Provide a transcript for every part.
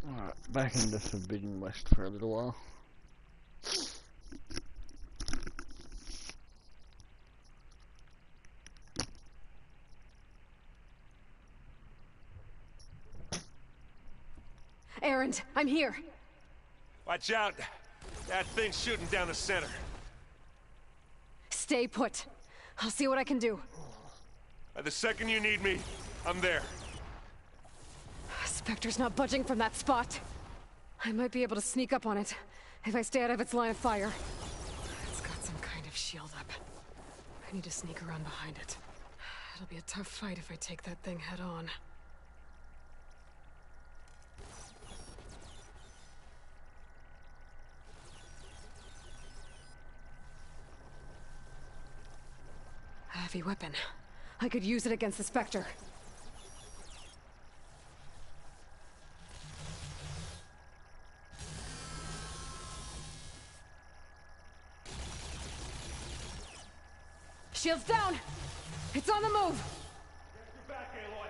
Alright, back in the Forbidden West for a little while. Errand, I'm here. Watch out. That thing's shooting down the center. Stay put. I'll see what I can do. The second you need me, I'm there. Spectre's not budging from that spot. I might be able to sneak up on it, if I stay out of its line of fire. It's got some kind of shield up. I need to sneak around behind it. It'll be a tough fight if I take that thing head on. A heavy weapon. I could use it against the Spectre. Shield's down! It's on the move! Get your back, Aloy!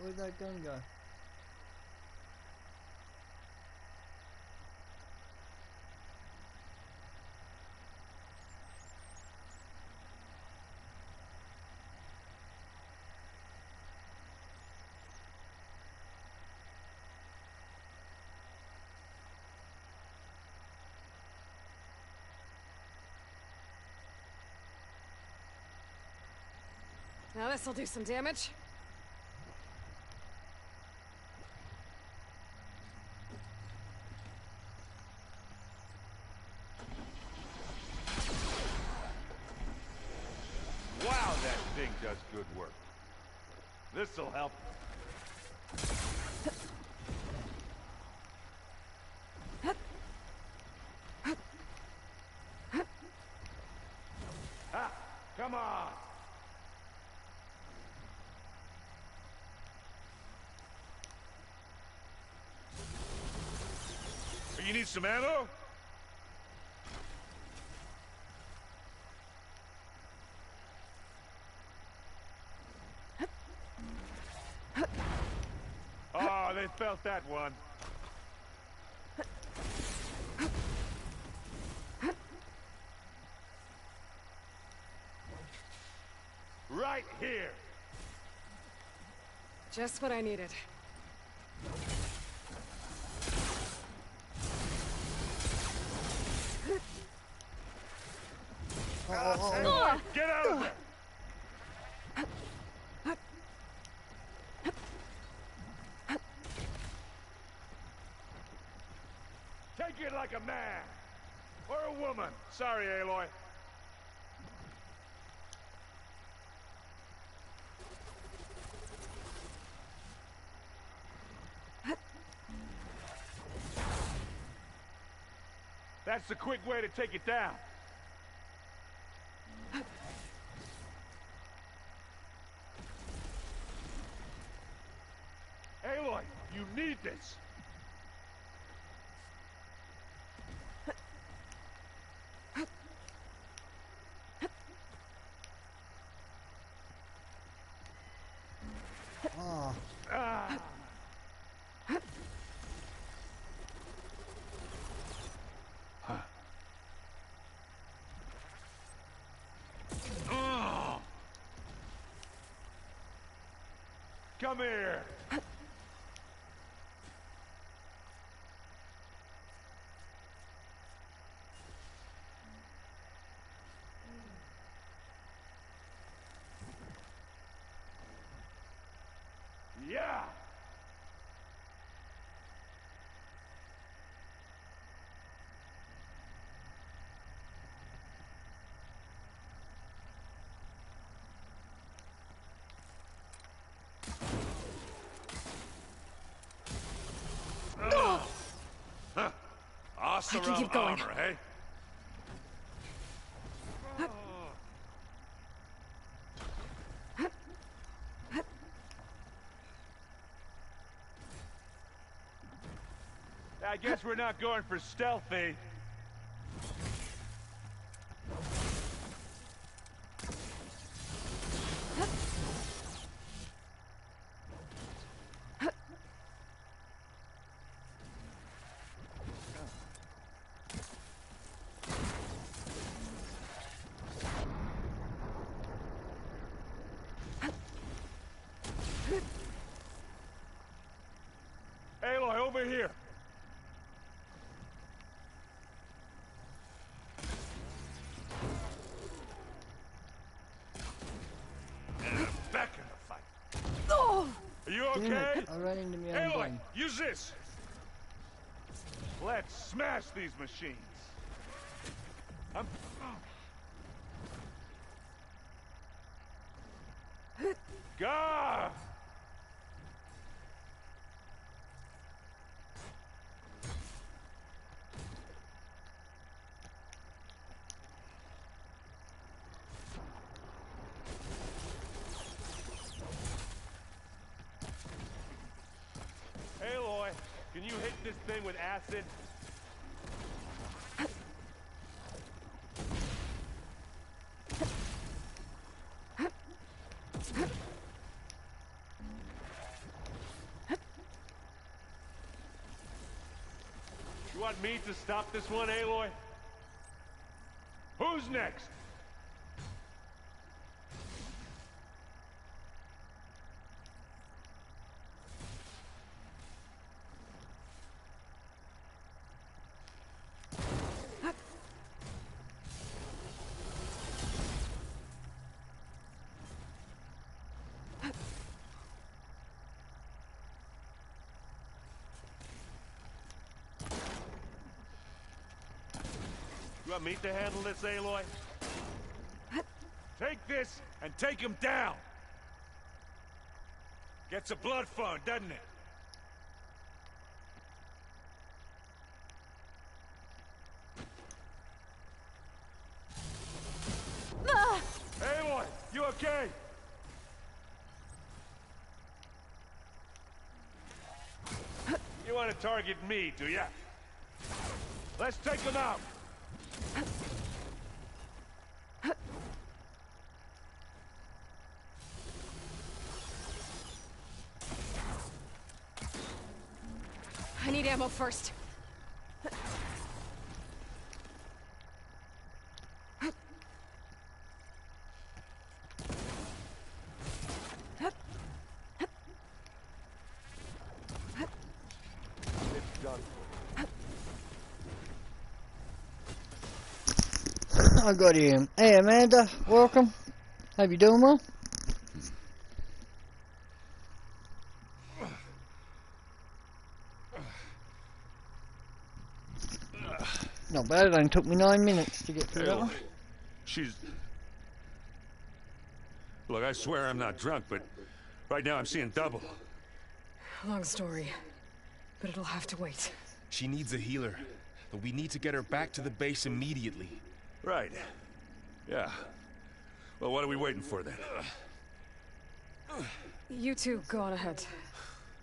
Where'd that gun go? Now this'll do some damage. Wow, that thing does good work. This'll help. Ah, come on! You need some ammo? Oh, they felt that one. Right here. Just what I needed. Get out of there! Take it like a man! Or a woman. Sorry, Aloy. That's the quick way to take it down. Aloy, you need this. Oh. Ah. Oh. Come here. Yeah. Huh. Awesome I can keep going. armor, hey? I guess we're not going for stealthy. Aloy, over here. Back in the fight. Oh! Are you Damn okay? it, I ran into my own Aloy, gun. use this. Let's smash these machines. Gah! Aloy, can you hit this thing with acid? You want me to stop this one, Aloy? Who's next? You want me to handle this, Aloy? Take this and take him down! Gets a blood flowing, doesn't it? Aloy, you okay? You want to target me, do ya? Let's take him out! I need ammo first. It's done. I got him. Hey Amanda, welcome. Hope you doing well. Not bad, it only took me 9 minutes to get through that one. She's... Look, I swear I'm not drunk, but right now I'm seeing double. Long story, but it'll have to wait. She needs a healer, but we need to get her back to the base immediately. Right. Yeah. Well, what are we waiting for then? You two go on ahead.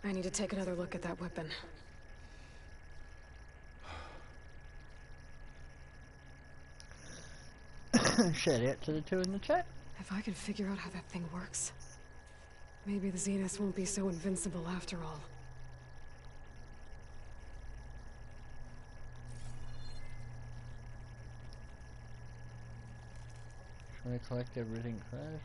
I need to take another look at that weapon. Shout out to the two in the chat. If I can figure out how that thing works, maybe the Zeniths won't be so invincible after all. Should I collect everything first?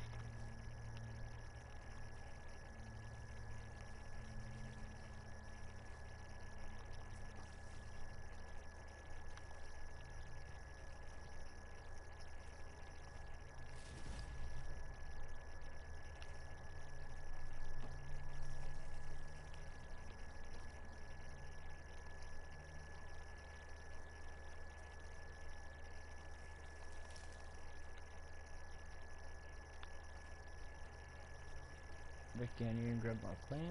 Back down here and grab my plants.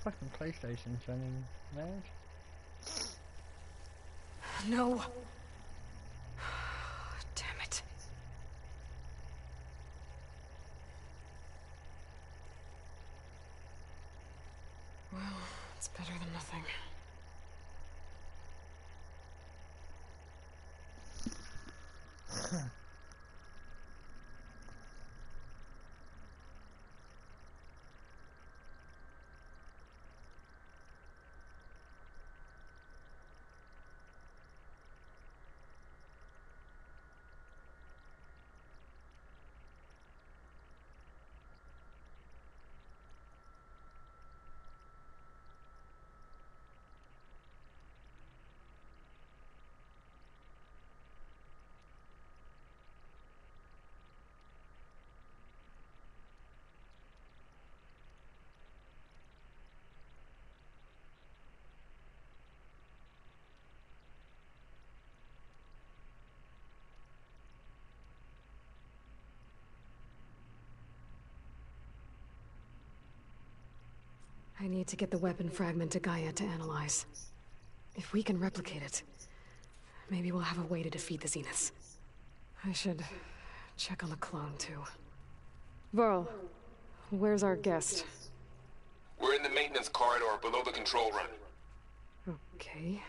fucking PlayStation turning mad. No. Damn it. Well, it's better than nothing. I need to get the weapon fragment to Gaia to analyze. If we can replicate it, maybe we'll have a way to defeat the Zeniths. I should check on the clone, too. Varl, where's our guest? We're in the maintenance corridor below the control run. Okay.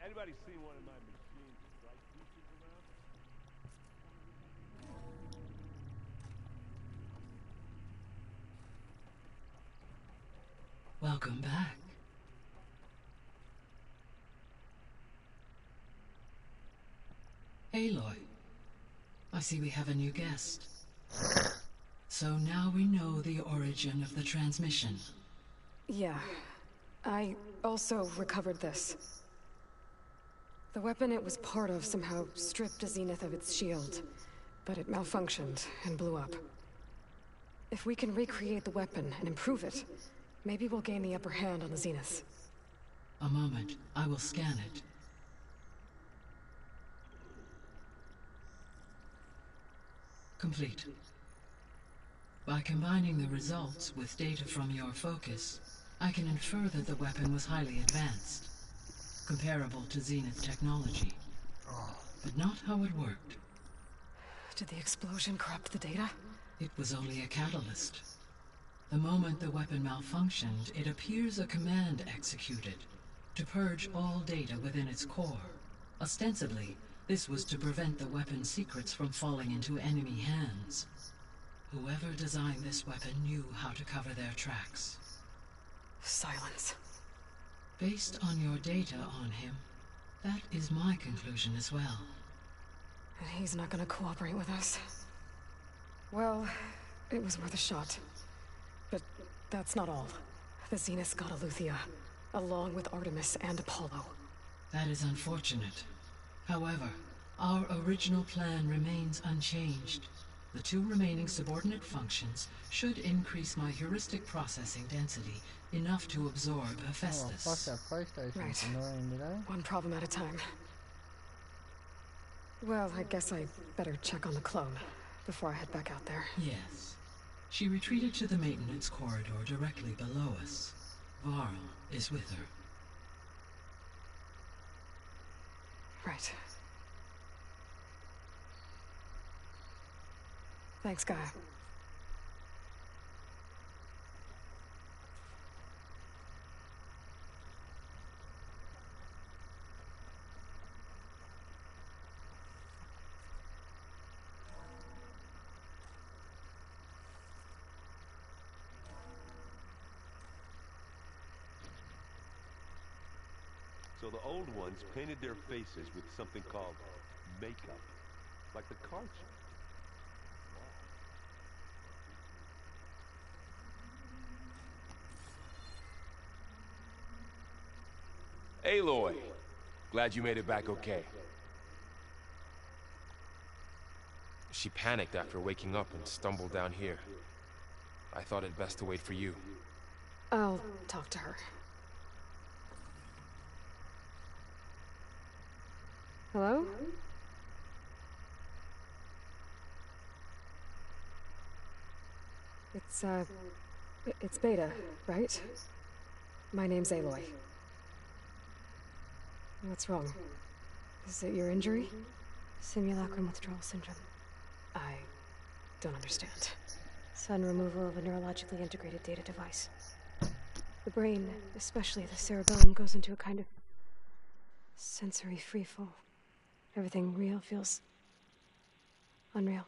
Anybody seen one of my machines with bright pieces around? Welcome back. Aloy, I see we have a new guest. So now we know the origin of the transmission. Yeah. I also recovered this. The weapon it was part of somehow stripped a Zenith of its shield, but it malfunctioned and blew up. If we can recreate the weapon and improve it, maybe we'll gain the upper hand on the Zeniths. A moment, I will scan it. Complete. By combining the results with data from your focus, I can infer that the weapon was highly advanced, comparable to Zenith technology, but not how it worked. Did the explosion corrupt the data? It was only a catalyst. The moment the weapon malfunctioned, it appears a command executed to purge all data within its core. Ostensibly, this was to prevent the weapon's secrets from falling into enemy hands. Whoever designed this weapon knew how to cover their tracks. Silence. Based on your data on him, that is my conclusion as well. And he's not gonna cooperate with us. Well, it was worth a shot. But that's not all. The Zeniths got Aletheia, along with Artemis and Apollo. That is unfortunate. However, our original plan remains unchanged. The two remaining subordinate functions should increase my heuristic processing density enough to absorb Hephaestus. Oh, fuck, that PlayStation's Right. annoying today. One problem at a time. Well, I guess I better check on the clone before I head back out there. Yes. She retreated to the maintenance corridor directly below us. Varl is with her. Right. Thanks, Gaia. So the old ones painted their faces with something called makeup, like the card show. Aloy, glad you made it back okay. She panicked after waking up and stumbled down here. I thought it best to wait for you. I'll talk to her. Hello? It's Beta, right? My name's Aloy. What's wrong? Is it your injury? Simulacrum withdrawal syndrome. I don't understand. Sudden removal of a neurologically integrated data device. The brain, especially the cerebellum, goes into a kind of sensory freefall. Everything real feels unreal.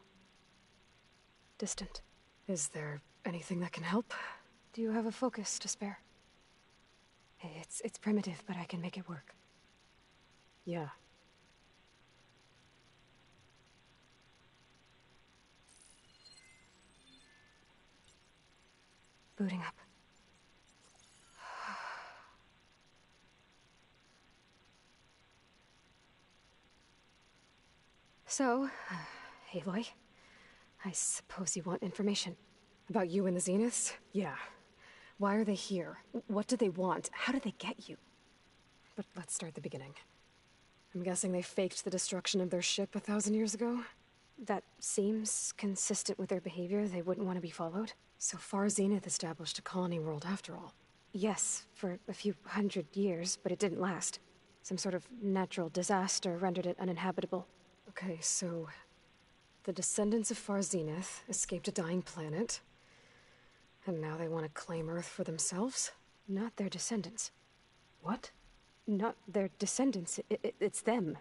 Distant. Is there anything that can help? Do you have a focus to spare? It's primitive, but I can make it work. Yeah. Booting up. So, Aloy, I suppose you want information. About you and the Zeniths? Yeah. Why are they here? What do they want? How did they get you? But let's start at the beginning. I'm guessing they faked the destruction of their ship 1,000 years ago? That seems consistent with their behavior. They wouldn't want to be followed. So far, Zenith established a colony world after all. Yes, for a few hundred years, but it didn't last. Some sort of natural disaster rendered it uninhabitable. Okay, so the descendants of Far Zenith escaped a dying planet, and now they want to claim Earth for themselves? Not their descendants. What? Not their descendants. It's them.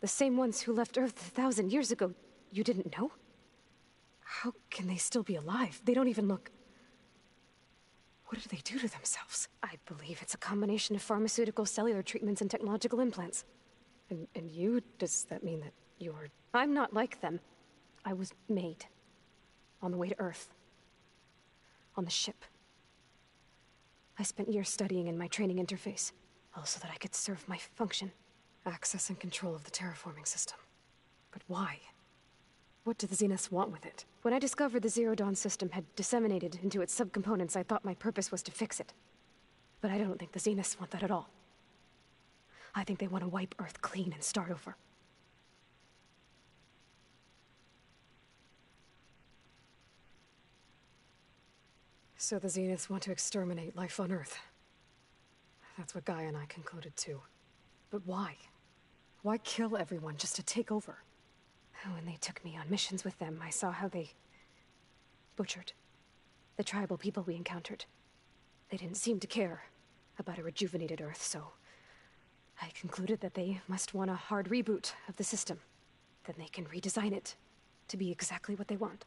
The same ones who left Earth 1,000 years ago. You didn't know? How can they still be alive? They don't even look... What did they do to themselves? I believe it's a combination of pharmaceutical, cellular treatments, and technological implants. And you? Does that mean that you're... I'm not like them. I was made. On the way to Earth. On the ship. I spent years studying in my training interface, all so that I could serve my function. Access and control of the terraforming system. But why? What do the Zeniths want with it? When I discovered the Zero Dawn system had disseminated into its subcomponents, I thought my purpose was to fix it. But I don't think the Zeniths want that at all. I think they want to wipe Earth clean and start over. So the Zeniths want to exterminate life on Earth. That's what Gaia and I concluded too. But why? Why kill everyone just to take over? When they took me on missions with them, I saw how they butchered the tribal people we encountered. They didn't seem to care about a rejuvenated Earth, so I concluded that they must want a hard reboot of the system. Then they can redesign it to be exactly what they want.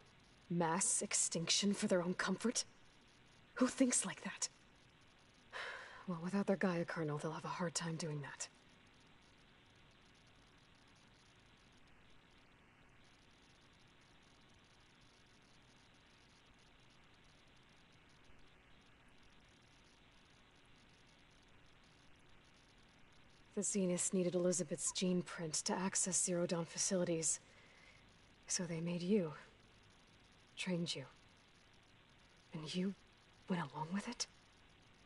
Mass extinction for their own comfort? Who thinks like that? Well, without their Gaia kernel, they'll have a hard time doing that. The Zeniths needed Elizabeth's gene print to access Zero Dawn facilities. So they made you. Trained you. And you went along with it?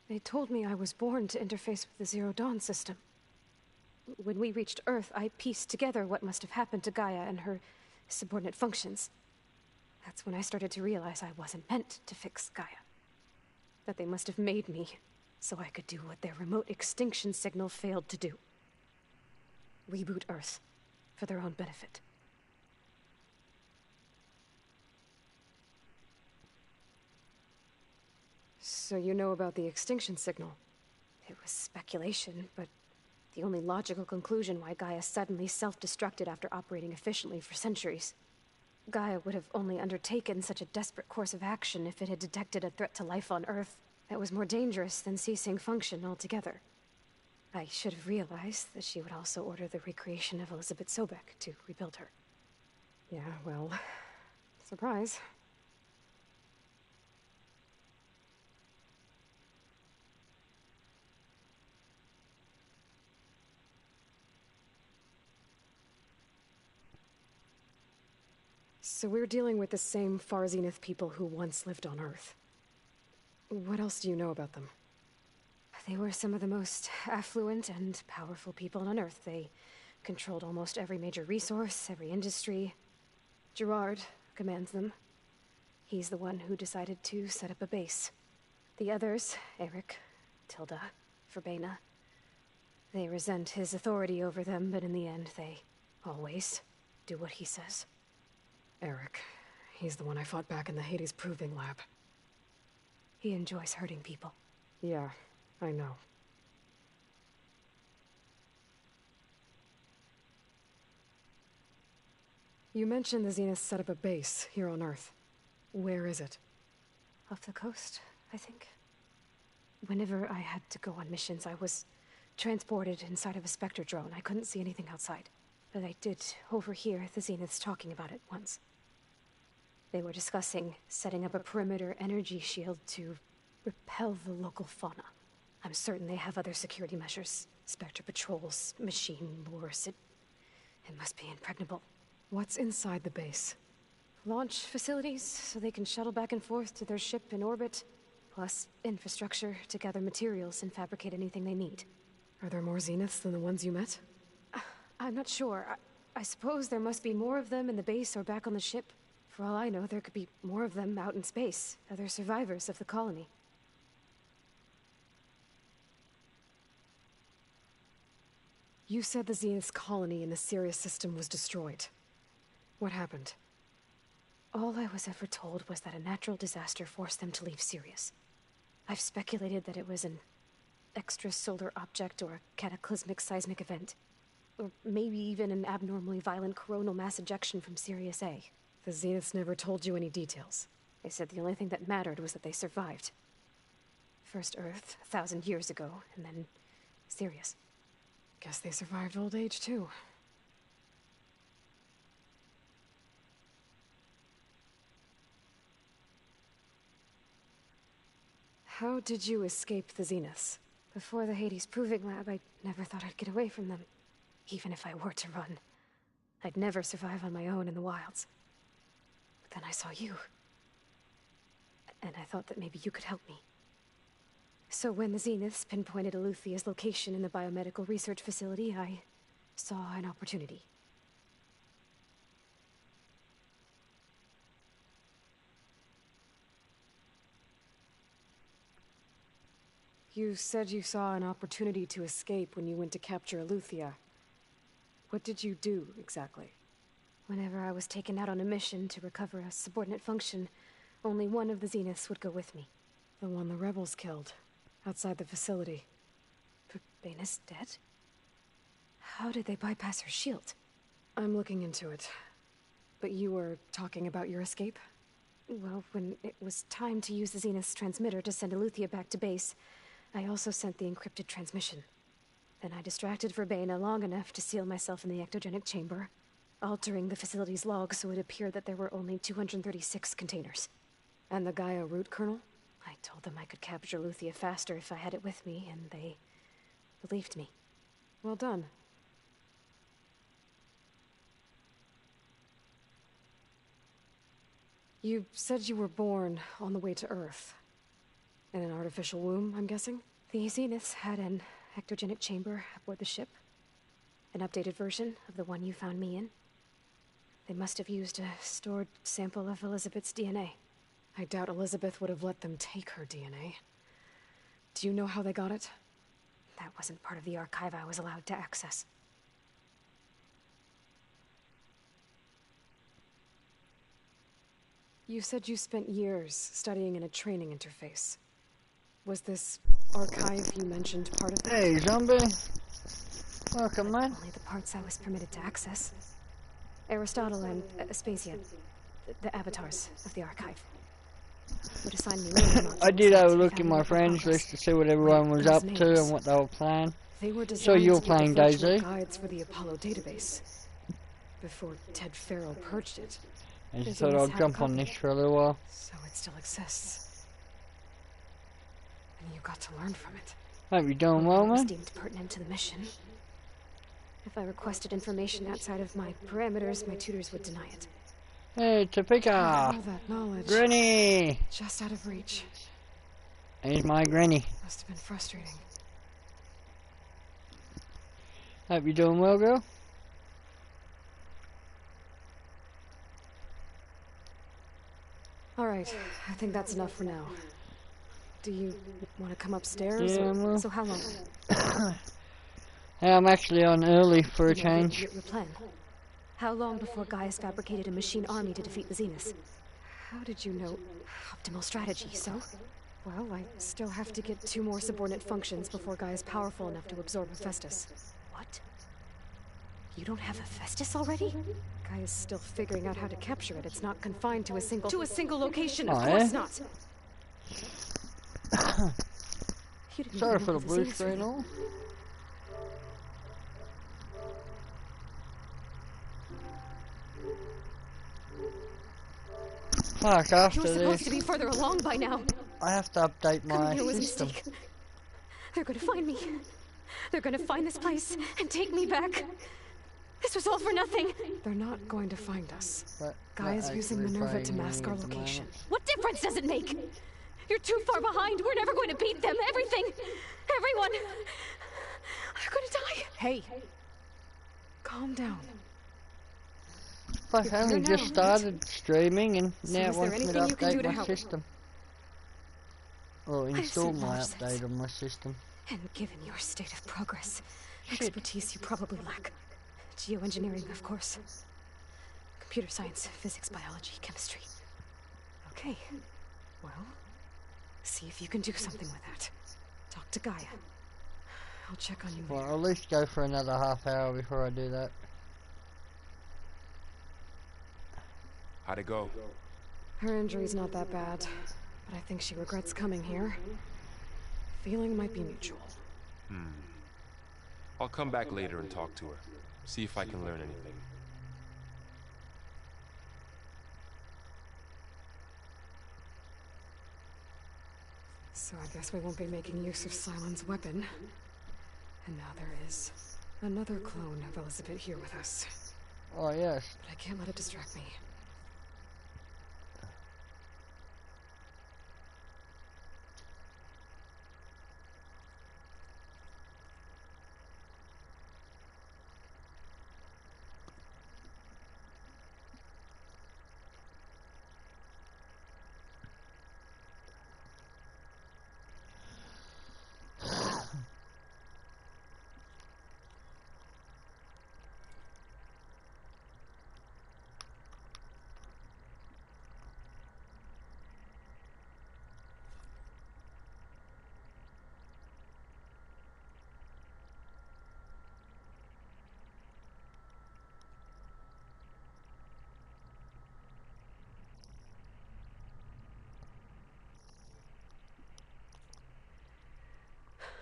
They told me I was born to interface with the Zero Dawn system. When we reached Earth, I pieced together what must have happened to Gaia and her subordinate functions. That's when I started to realize I wasn't meant to fix Gaia. That they must have made me so I could do what their remote extinction signal failed to do. Reboot Earth for their own benefit. So you know about the extinction signal? It was speculation, but the only logical conclusion why Gaia suddenly self-destructed after operating efficiently for centuries. Gaia would have only undertaken such a desperate course of action if it had detected a threat to life on Earth that was more dangerous than ceasing function altogether. I should have realized that she would also order the recreation of Elizabeth Sobek to rebuild her. Yeah, well, surprise. So we're dealing with the same Far Zenith people who once lived on Earth. What else do you know about them? They were some of the most affluent and powerful people on Earth. They controlled almost every major resource, every industry. Gerard commands them. He's the one who decided to set up a base. The others, Eric, Tilda, Verbena, they resent his authority over them, but in the end, they always do what he says. Eric. He's the one I fought back in the Hades Proving Lab. He enjoys hurting people. Yeah, I know. You mentioned the Zenith set up a base here on Earth. Where is it? Off the coast, I think. Whenever I had to go on missions, I was transported inside of a Spectre drone. I couldn't see anything outside. But I did overhear the Zeniths talking about it once. They were discussing setting up a perimeter energy shield to repel the local fauna. I'm certain they have other security measures. Spectre patrols, machine lures. It must be impregnable. What's inside the base? Launch facilities, so they can shuttle back and forth to their ship in orbit. Plus, infrastructure to gather materials and fabricate anything they need. Are there more Zeniths than the ones you met? I'm not sure. I suppose there must be more of them in the base or back on the ship. For all I know, there could be more of them out in space, other survivors of the colony. You said the Zenith's colony in the Sirius system was destroyed. What happened? All I was ever told was that a natural disaster forced them to leave Sirius. I've speculated that it was an extrasolar object or a cataclysmic seismic event. Or maybe even an abnormally violent coronal mass ejection from Sirius A. The Zeniths never told you any details. They said the only thing that mattered was that they survived. First Earth, 1,000 years ago, and then Sirius. Guess they survived old age, too. How did you escape the Zeniths? Before the Hades Proving Lab, I never thought I'd get away from them. Even if I were to run. I'd never survive on my own in the wilds. But then I saw you. And I thought that maybe you could help me. So when the Zeniths pinpointed Eluthia's location in the biomedical research facility, I saw an opportunity. You said you saw an opportunity to escape when you went to capture Eluthia. What did you do, exactly? Whenever I was taken out on a mission to recover a subordinate function, only one of the Zeniths would go with me. The one the rebels killed, outside the facility. Verbena's dead? How did they bypass her shield? I'm looking into it. But you were talking about your escape? Well, when it was time to use the Zenith's transmitter to send Eluthia back to base, I also sent the encrypted transmission. Then I distracted Verbena long enough to seal myself in the ectogenic chamber, altering the facility's log so it appeared that there were only 236 containers. And the Gaia root kernel? I told them I could capture Eluthia faster if I had it with me, and they believed me. Well done. You said you were born on the way to Earth. In an artificial womb, I'm guessing? The Zeniths had an ectogenic chamber aboard the ship. An updated version of the one you found me in. They must have used a stored sample of Elizabeth's DNA. I doubt Elizabeth would have let them take her DNA. Do you know how they got it? That wasn't part of the archive I was allowed to access. You said you spent years studying in a training interface. Was this archive you mentioned part of that? Hey, zombie. Welcome, man. Only the parts I was permitted to access. Aristotle and Aspasia, the avatars of the archive, would assign me I did have a look at my friends list to see what everyone was up to and what they were playing. They were So you're designed to playing be the virtual Daisy? guides for the Apollo database before Ted Farrell purged it. I just Does thought this I'd have jump a on copy? this for a little while. So it still exists. And you got to learn from it. Hope you're doing well, It was man. deemed pertinent to the mission. If I requested information outside of my parameters, my tutors would deny it. Hey, Topeka! All that knowledge, Granny! just out of reach. Here's my granny. Must have been frustrating. Hope you're doing well, girl. Alright, I think that's enough for now. Do you want to come upstairs? Yeah, well. So how long? I'm actually on early for a change. Your plan. How long before Gaius fabricated a machine army to defeat the Zeniths? How did you know? Optimal strategy, so? Well, I still have to get 2 more subordinate functions before Gaia is powerful enough to absorb Hephaestus. What? You don't have Hephaestus already? Gaia's still figuring out how to capture it. It's not confined to a single location. Oh, Of course yeah? not. You didn't Sorry even for know the who blue Zeniths screen were. all. Fuck, You after were supposed this, to be further along by now. I have to update Coming my here was a system. mistake. They're gonna find me. They're gonna find this place and take me back. This was all for nothing. They're not going to find us. But Gaia's not using actually Minerva to playing mask our at the location. moment. What difference does it make? You're too far behind. We're never going to beat them. Everything. Everyone. They're gonna die. Hey. Calm down. Fuck, I only here just now, started streaming and So now it is there wants me to anything you can do update to my help? system. Or have install seen my knowledge since. update on my system. And given your state of progress, Shit. expertise you probably lack. Geoengineering, of course. Computer science, physics, biology, chemistry. Okay. Well, see if you can do something with that. Talk to Gaia. I'll check on you Well, later. I'll at least go for another half hour before I do that. How'd it go? Her injury's not that bad, but I think she regrets coming here. Feeling might be mutual. I'll come back later and talk to her. See if I can learn anything. So I guess we won't be making use of Silent's weapon. And now there is another clone of Elizabeth here with us. Oh yes. But I can't let it distract me.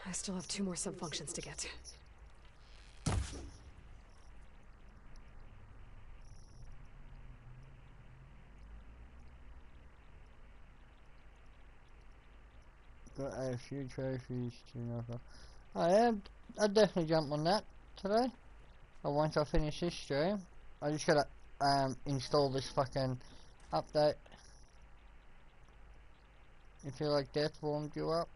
I still have 2 more sub-functions to get. Got a few trophies to offer. I am. I'll definitely jump on that today. Or once I finish this stream. I just gotta install this fucking update. You feel like death warmed you up?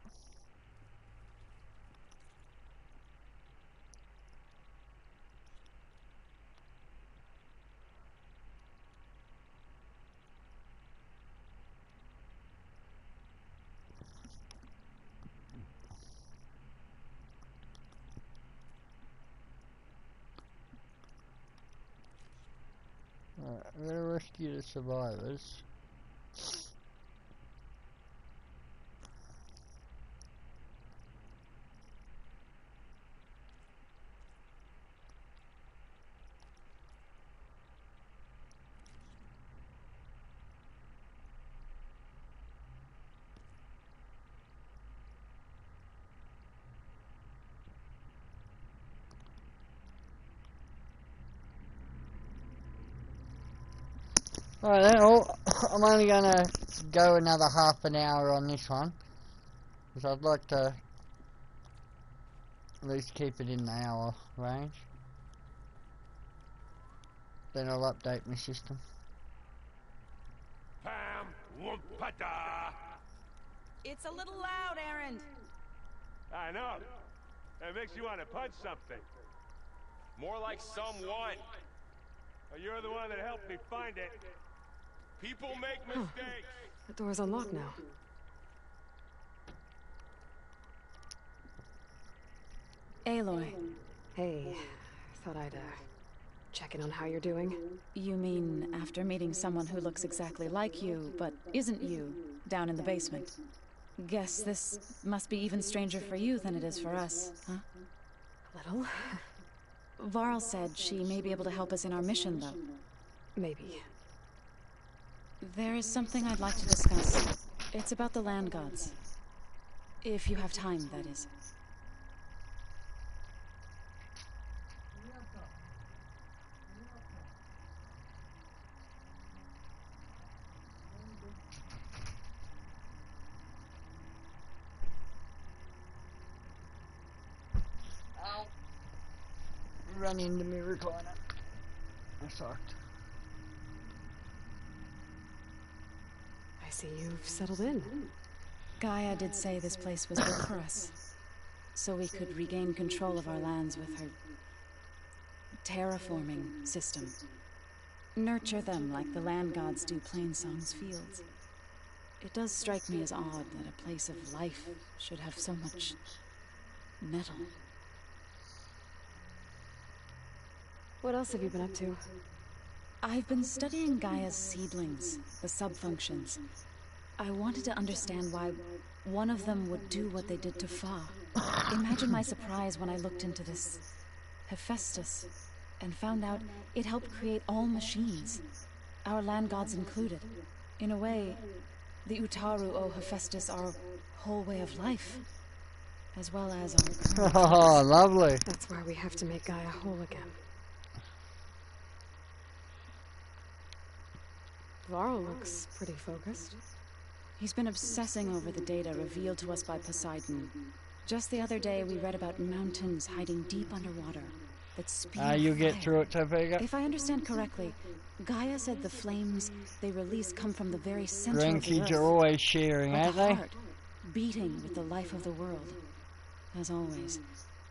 Alright, I'm gonna rescue the survivors. Alright then, I'm only gonna go another half an hour on this one. Because I'd like to at least keep it in the hour range. Then I'll update my system. Pam Wumpada! It's a little loud, Aaron. I know. That makes you want to punch something. More like someone. Well, you're the one that helped me find it. People make mistakes. The door's unlocked now. Aloy, Hey, thought I'd, check in on how you're doing. you mean after meeting someone who looks exactly like you, but isn't you, down in the basement? Guess this must be even stranger for you than it is for us, huh? Little? Varl said she may be able to help us in our mission, though. Maybe. There is something I'd like to discuss. It's about the land gods. If you have time, that is. Ow. Run into me recliner. I sucked. I see you've settled in. Gaia did say this place was built for us, so we could regain control of our lands with her terraforming system. Nurture them like the land gods do Plainsong's fields. It does strike me as odd that a place of life should have so much metal. What else have you been up to? I've been studying Gaia's seedlings, the subfunctions. I wanted to understand why one of them would do what they did to Fa. Imagine my surprise when I looked into this Hephaestus and found out it helped create all machines, our land gods included. In a way, the Utaru owe Hephaestus our whole way of life, as well as our current Oh, lovely. That's why we have to make Gaia whole again. Varl looks pretty focused. He's been obsessing over the data revealed to us by Poseidon. Just the other day, we read about mountains hiding deep underwater that spew You get fire. through it, Topeka. If I understand correctly, Gaia said the flames they release come from the very center of the Grandkids earth, are always sharing, like aren't a they? heart, beating with the life of the world. As always,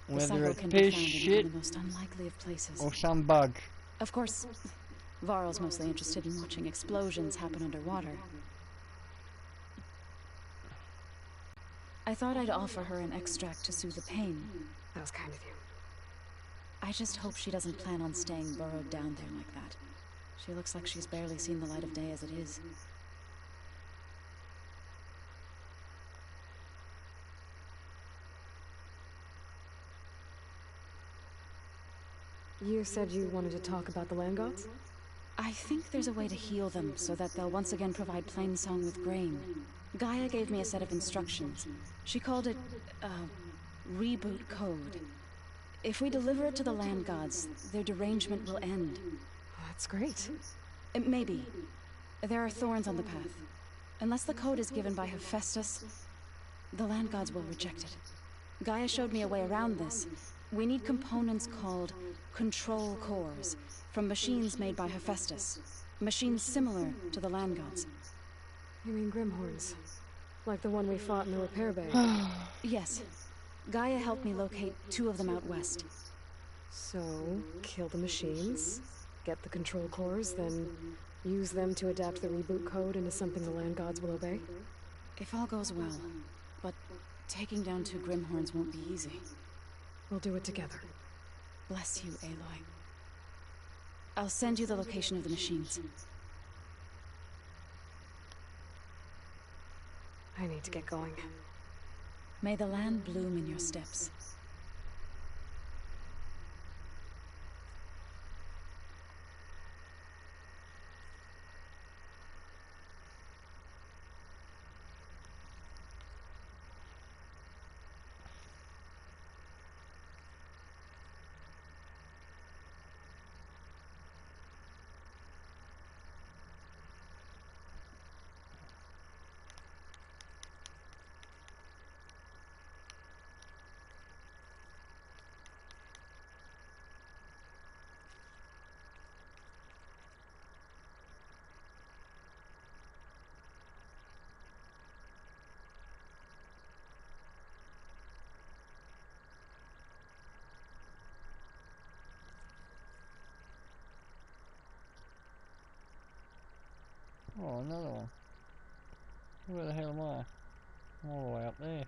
the Whether cycle it's can be piss, found in shit, even the most unlikely of places. or some bug. Of course, Varl's mostly interested in watching explosions happen underwater. I thought I'd offer her an extract to soothe the pain. That was kind of you. I just hope she doesn't plan on staying burrowed down there like that. She looks like she's barely seen the light of day as it is. You said you wanted to talk about the land gods? I think there's a way to heal them so that they'll once again provide Plainsong with grain. Gaia gave me a set of instructions. She called it, reboot code. If we deliver it to the land gods, their derangement will end. That's great. Maybe. There are thorns on the path. Unless the code is given by Hephaestus, the land gods will reject it. Gaia showed me a way around this. We need components called control cores from machines made by Hephaestus. Machines similar to the land gods. You mean Grimhorns? Like the one we fought in the repair bay? Yes. Gaia helped me locate 2 of them out west. So, kill the machines, get the control cores, then use them to adapt the reboot code into something the land gods will obey? If all goes well. But taking down 2 Grimhorns won't be easy. We'll do it together. Bless you, Aloy. I'll send you the location of the machines. I need to get going. May the land bloom in your steps. Oh, another one. Where the hell am I? I'm all the way up there.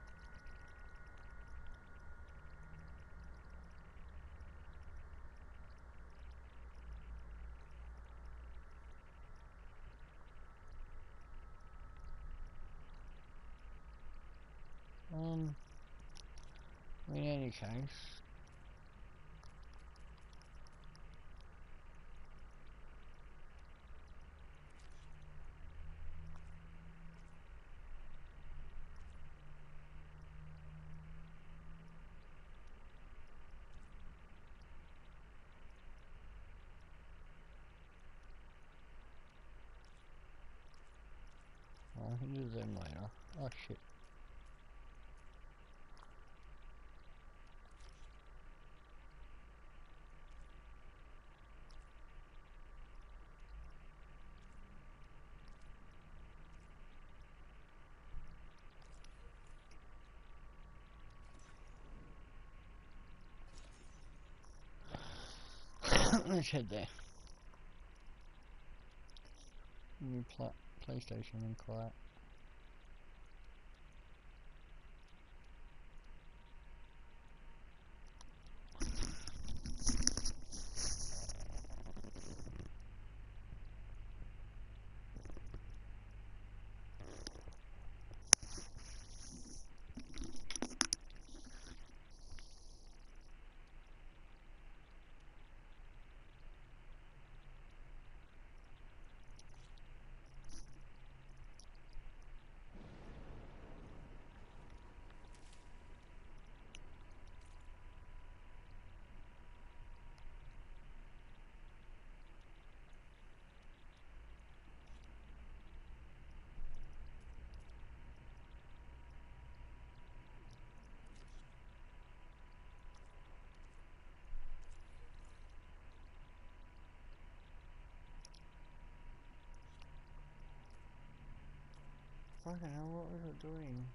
In any case, I can use them later. Oh shit. Let's head there. New PlayStation and quiet. Fucking hell, what was it doing?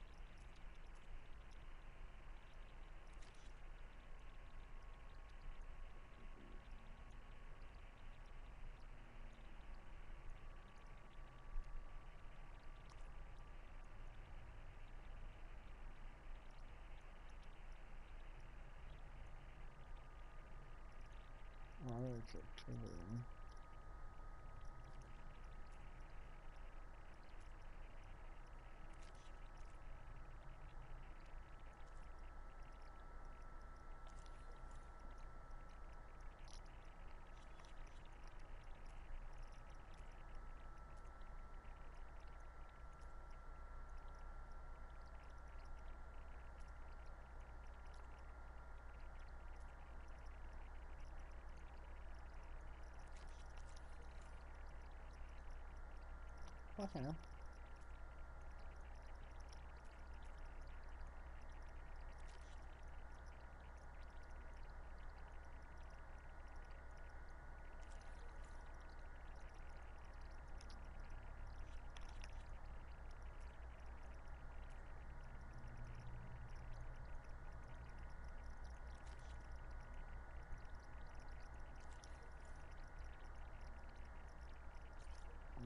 Oh, there's activity. Fucking hell.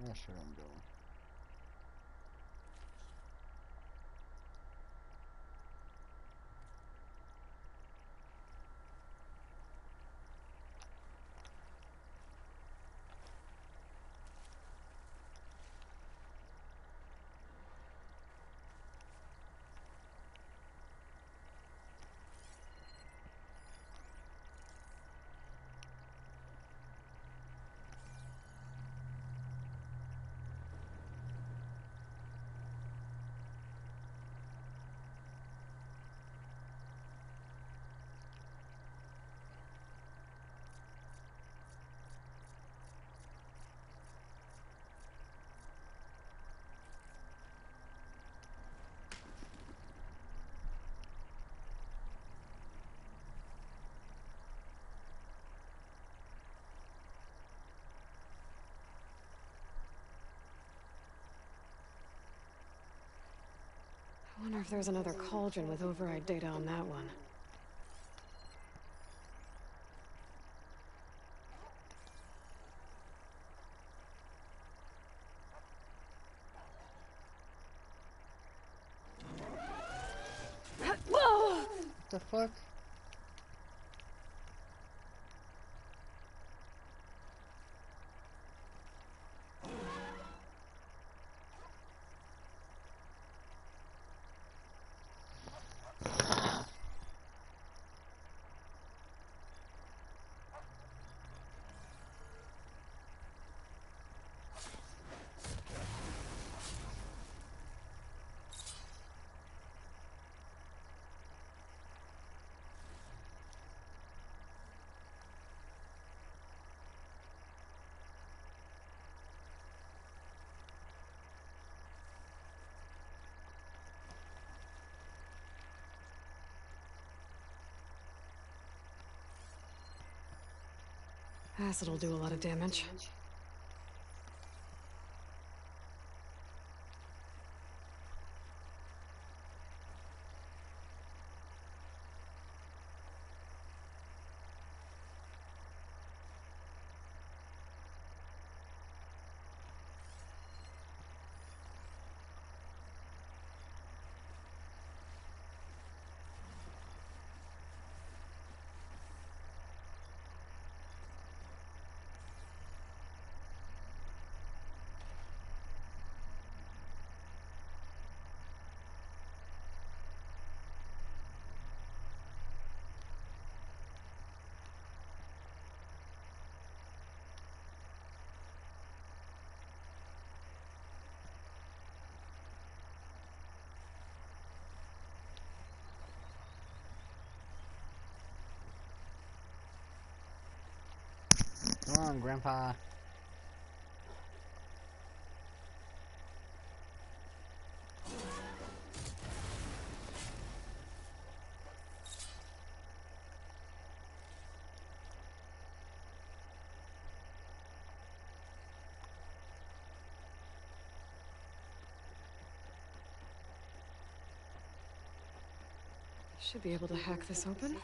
That's what I'm doing. I wonder if there's another cauldron with override data on that one. the fuck? Acid will do a lot of damage. Come on, Grandpa. Should be able to hack this open.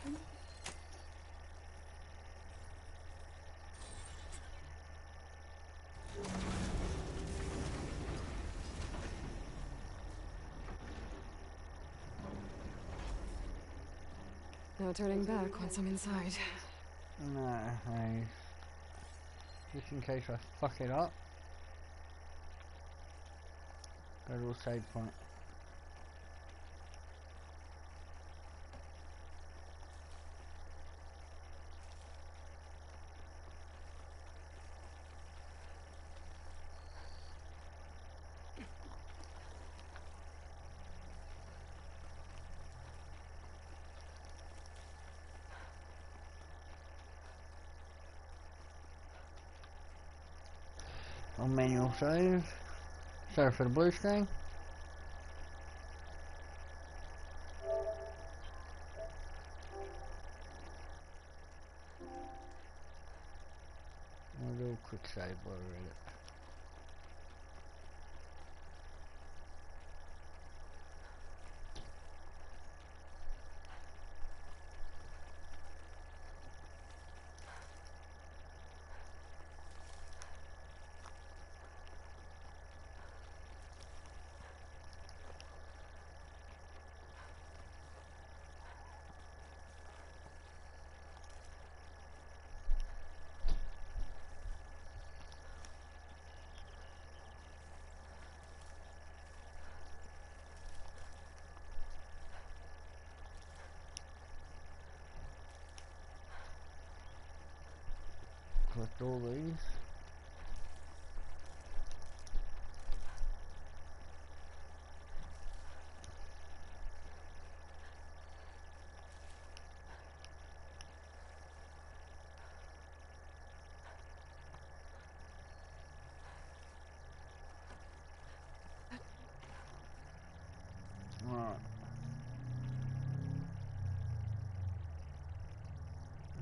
No turning back once I'm inside. Nice. Just in case I fuck it up. Go to a save point. On manual save. Sorry for the blue screen. We'll do a quick save while we're at it. Collect all these. Alright.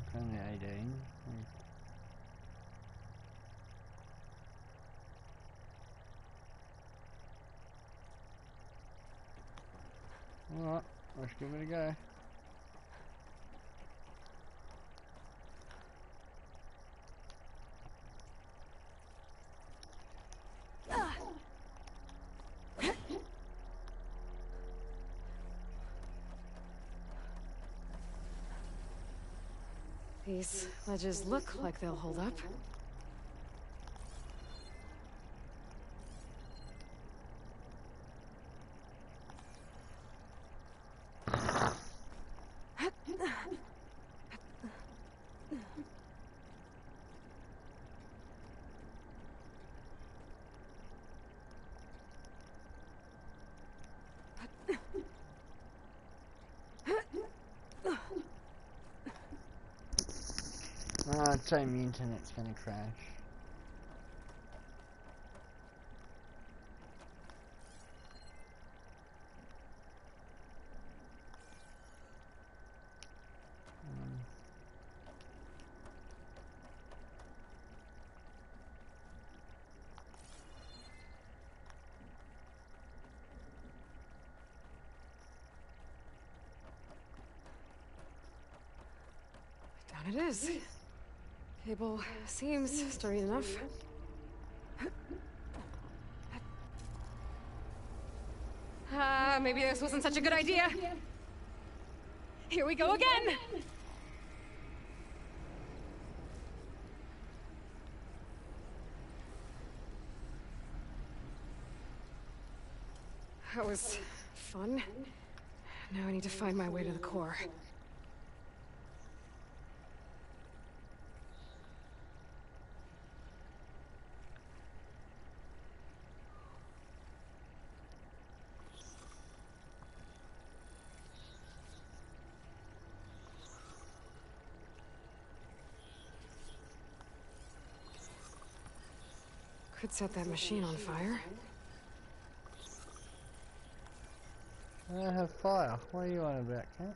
It's only 18. Alright, let's give it a go. These ledges look like they'll hold up. I'd say my internet's gonna crash. Down it is. Cable seems sturdy enough. Maybe this wasn't such a good idea. Here we go again! That was fun. Now I need to find my way to the core. Could set that machine on fire. I have fire. What are you on about, Cat?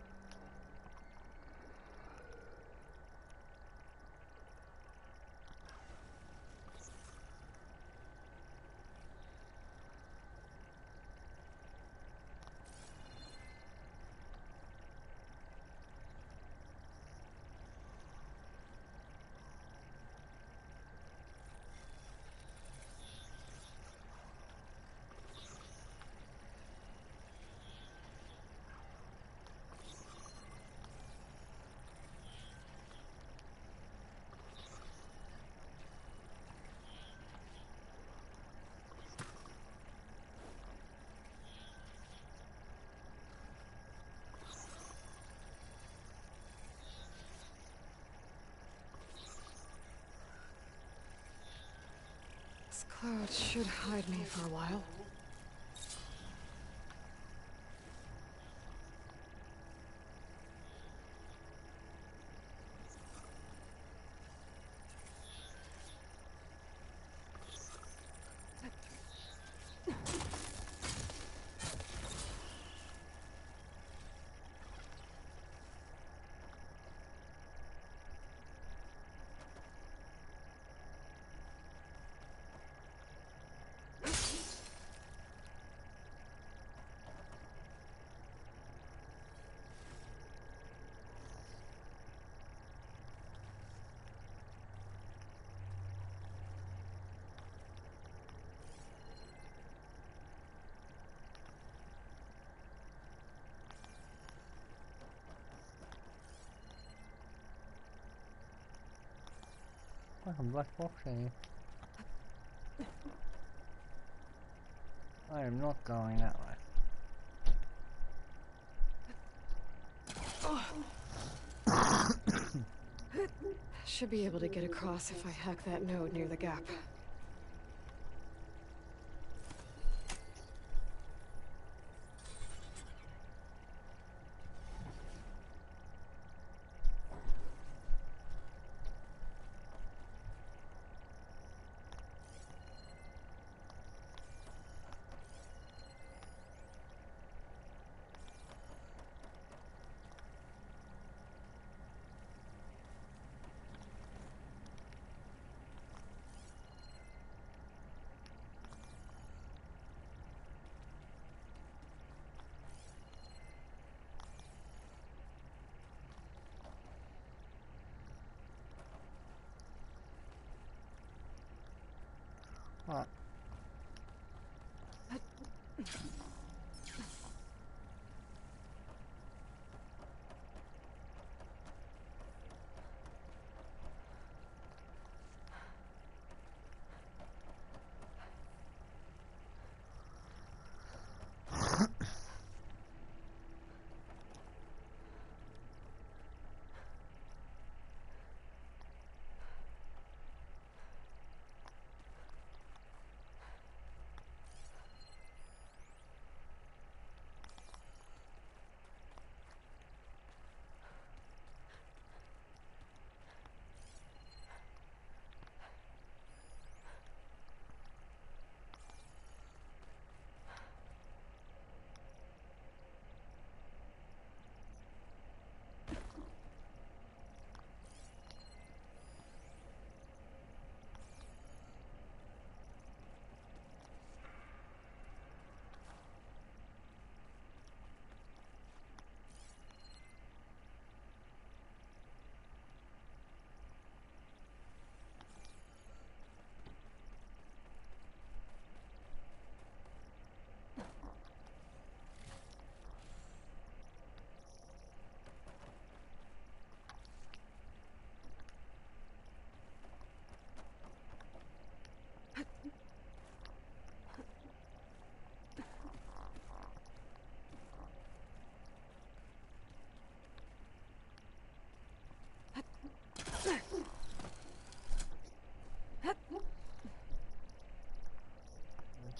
This cloud should hide me for a while. Fucking black box in here. I am not going that way. Should be able to get across if I hack that node near the gap. Right.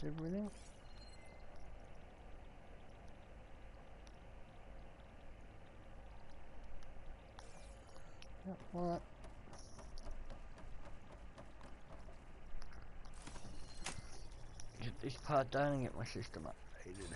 everything. Yep, alright. Get this part done and get my system updated.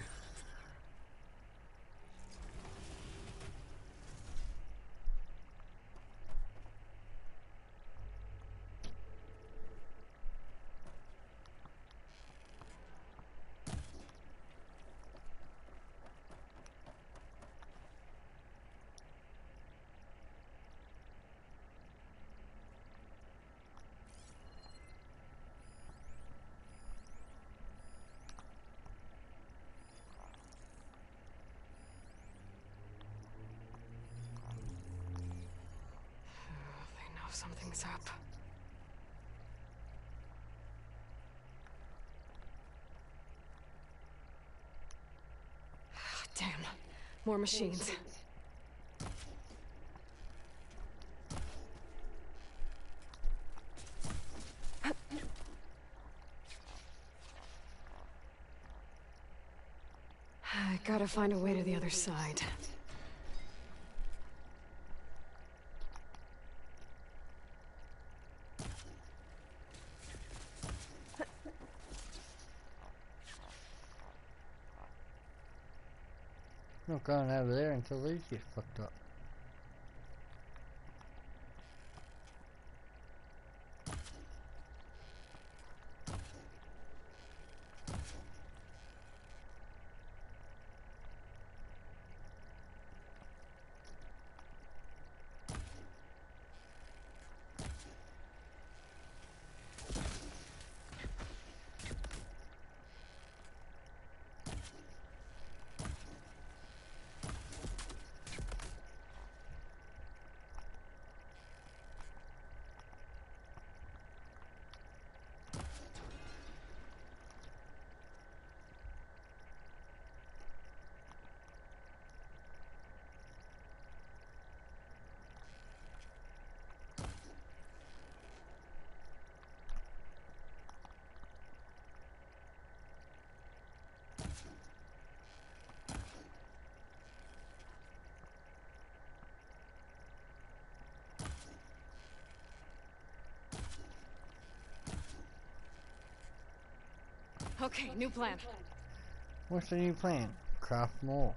They know something's up. Damn. More machines. I gotta find a way to the other side. Not going over there until these get fucked up. Okay, new plan. What's the new plan? Craft more.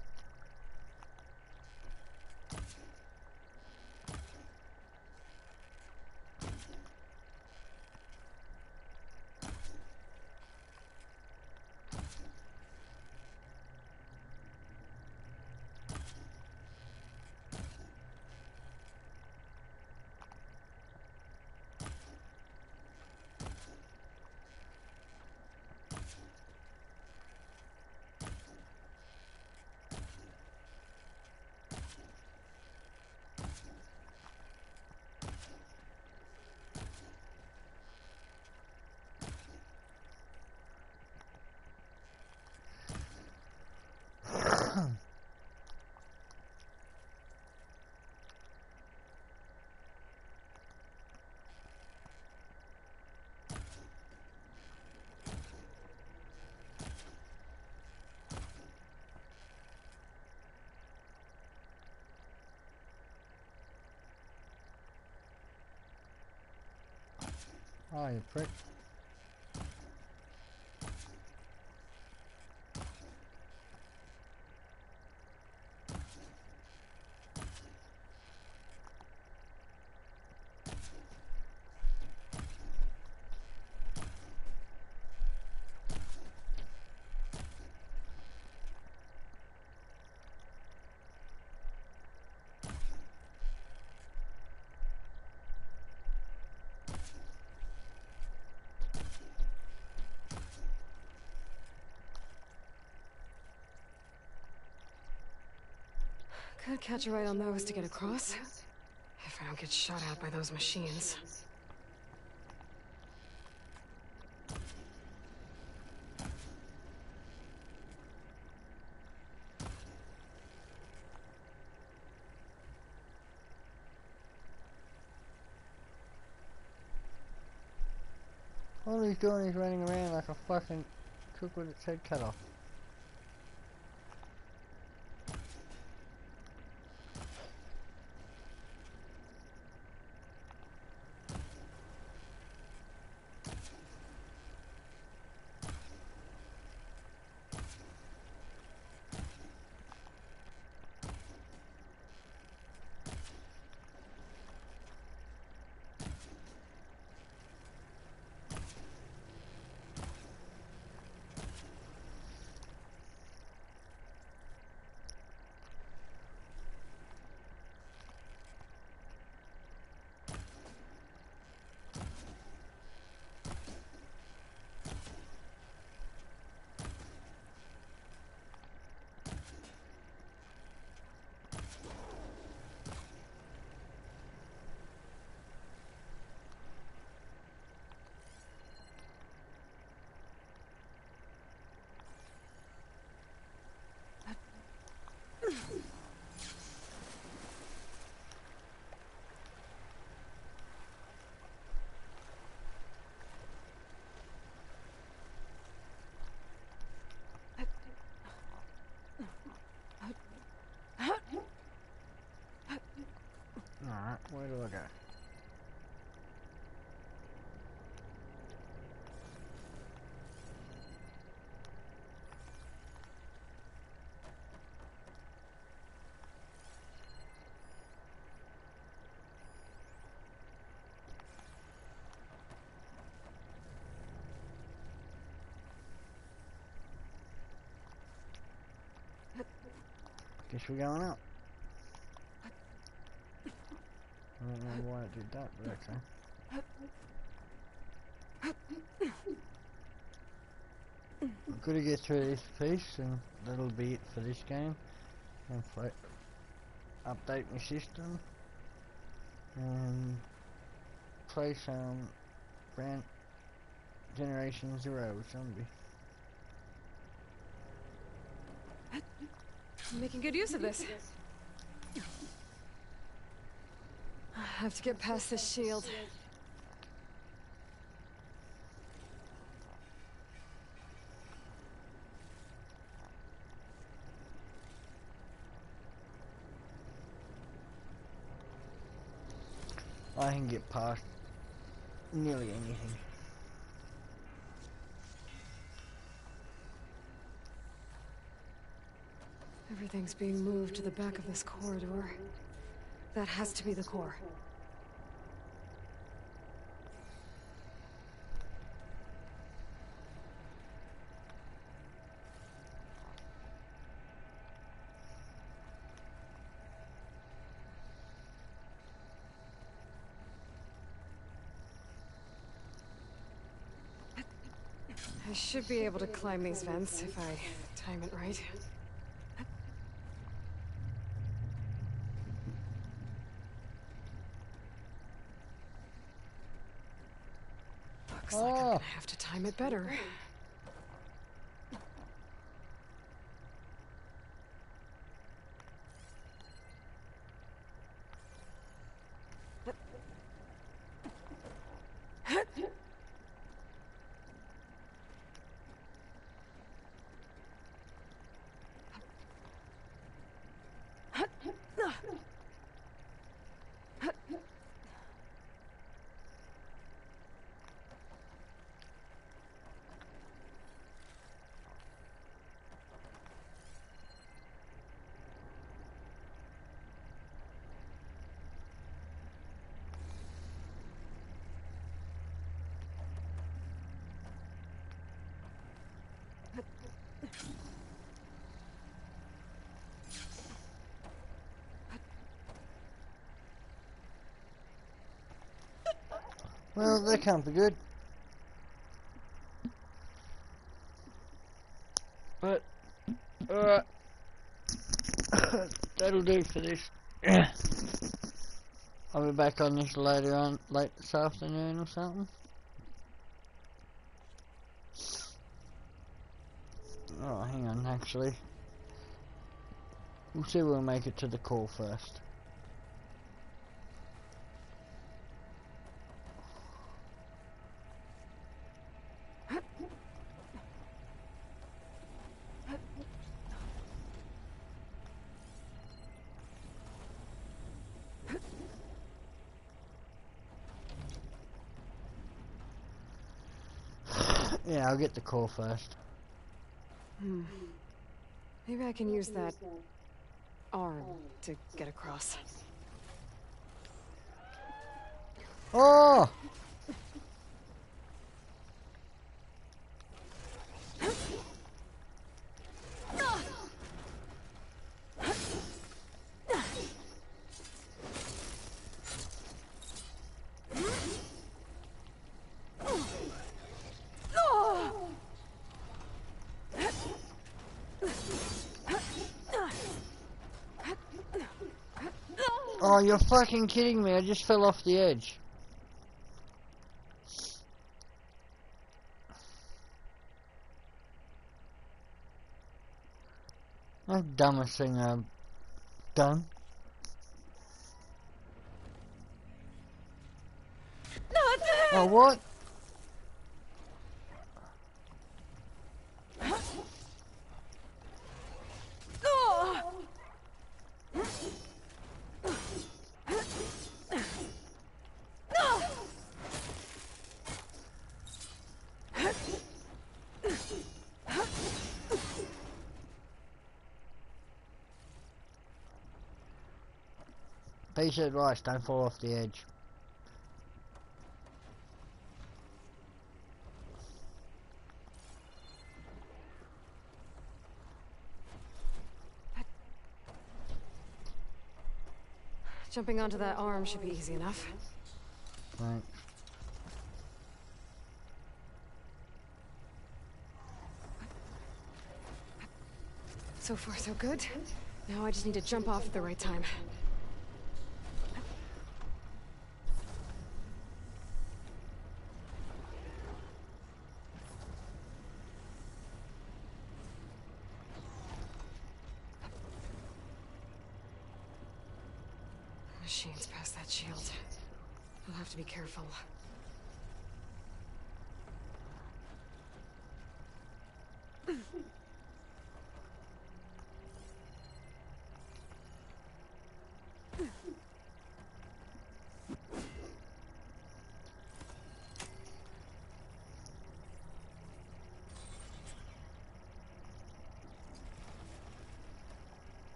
Oh, you prick. Could catch a ride on those to get across. If I don't get shot at by those machines. All he's doing is running around like a fucking truck with its head cut off. Alright, where do I go? Guess we're going up. I don't know why it did that, but okay. I've got to get through this piece, and that'll be it for this game. And update my system, and play some brand Generation Zero zombie. I'm making good use of this. I have to get past this shield. I can get past nearly anything. Everything's being moved to the back of this corridor. That has to be the core. I should be able to climb these vents if I time it right. Looks like I'm gonna have to time it better. Well, that can't be good. But, alright. That'll do for this. I'll be back on this later on, late this afternoon or something. Oh, hang on, actually. We'll see if we'll make it to the core first. Yeah, I'll get the core first. Maybe I can use that arm to get across. Oh! Oh, you're fucking kidding me. I just fell off the edge. That's the dumbest thing I've done. Oh, what? Piece of advice, don't fall off the edge. Jumping onto that arm should be easy enough. Thanks. So far, so good. Now I just need to jump off at the right time. Machines past that shield. I'll have to be careful.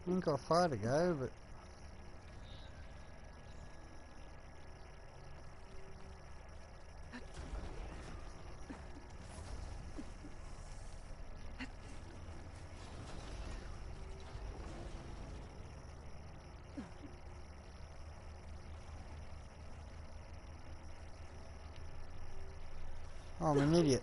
Ain't got far to go, but... Oh, I'm an idiot.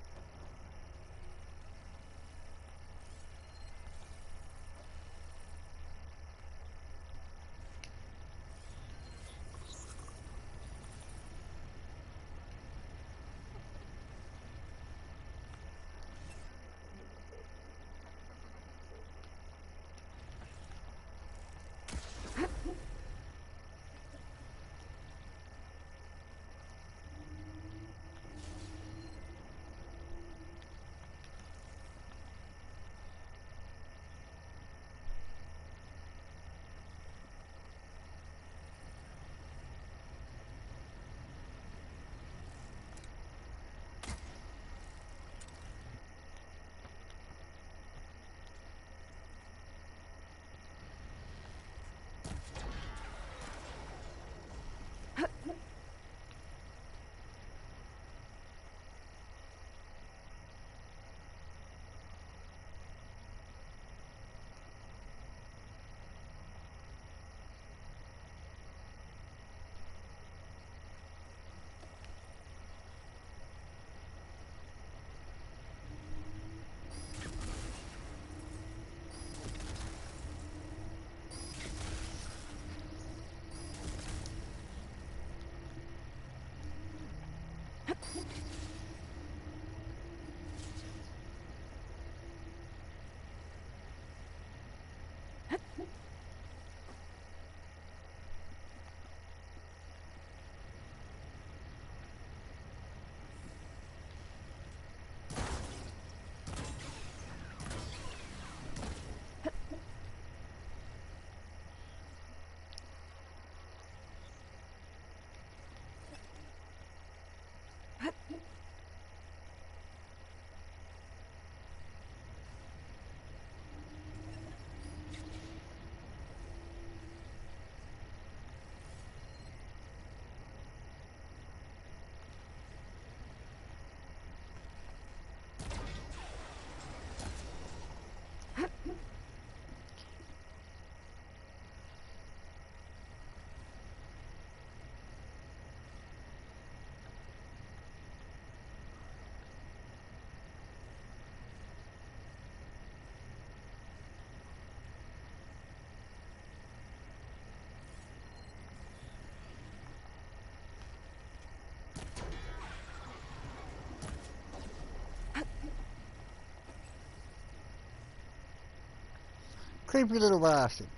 Creepy little bastard.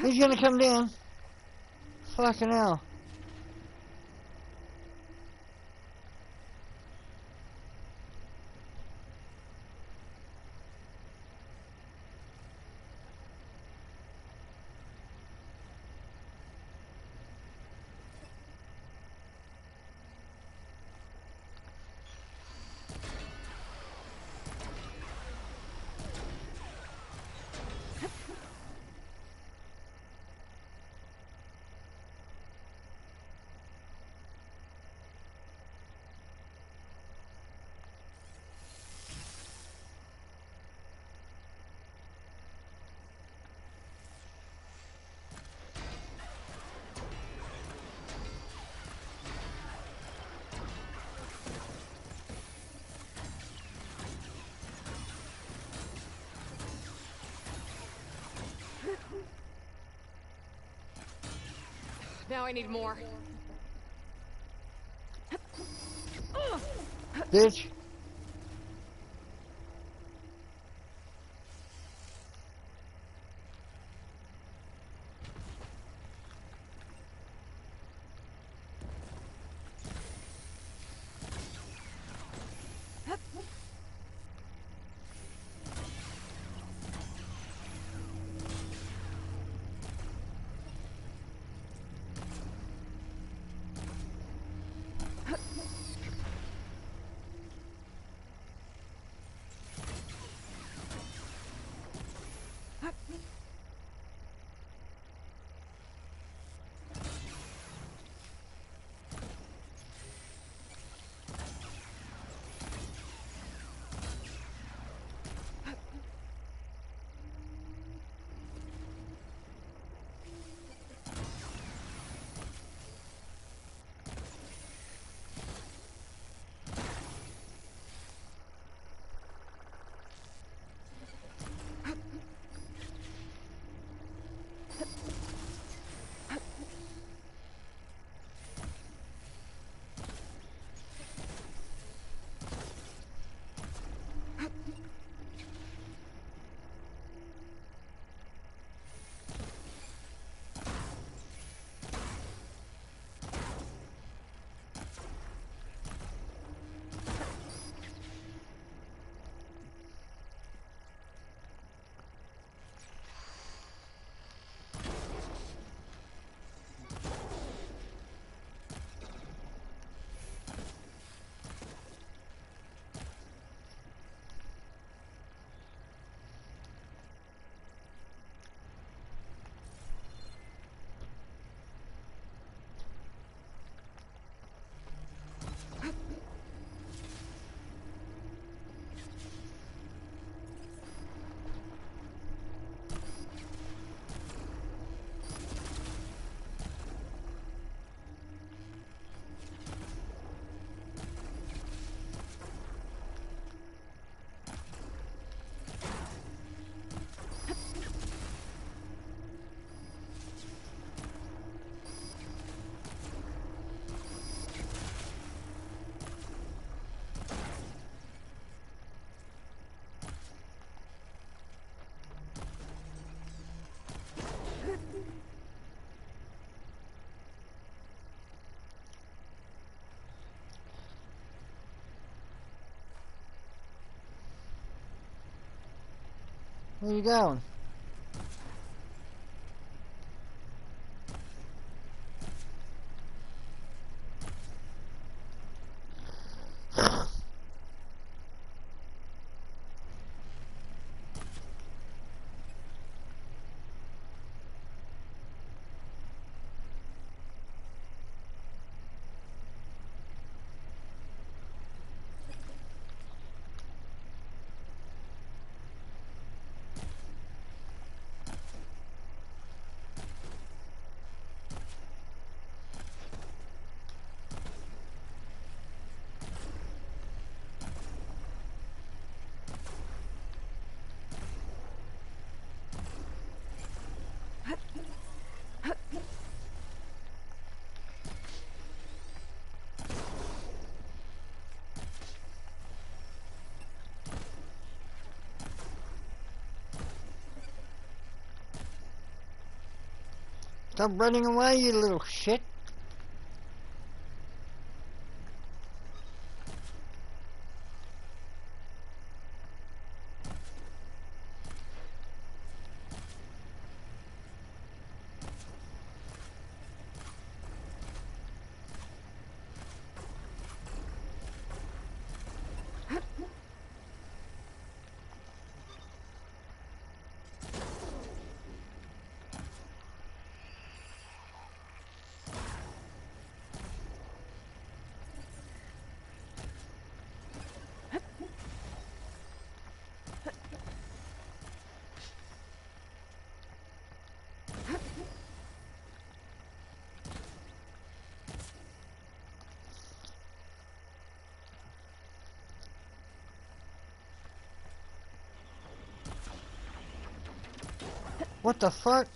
He's gonna come down. Fucking hell. Now I need more. Bitch. Where you going? Stop running away, you little shit. What the fuck?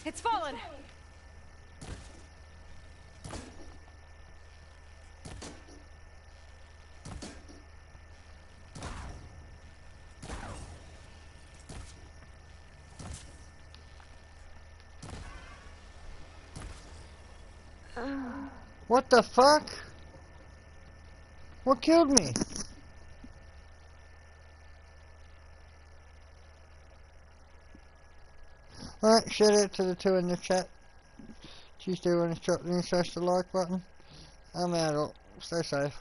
It's fallen! What the fuck? What killed me? Alright, shout out to the two in the chat. If you still want to drop the like button. I'm out. Stay safe.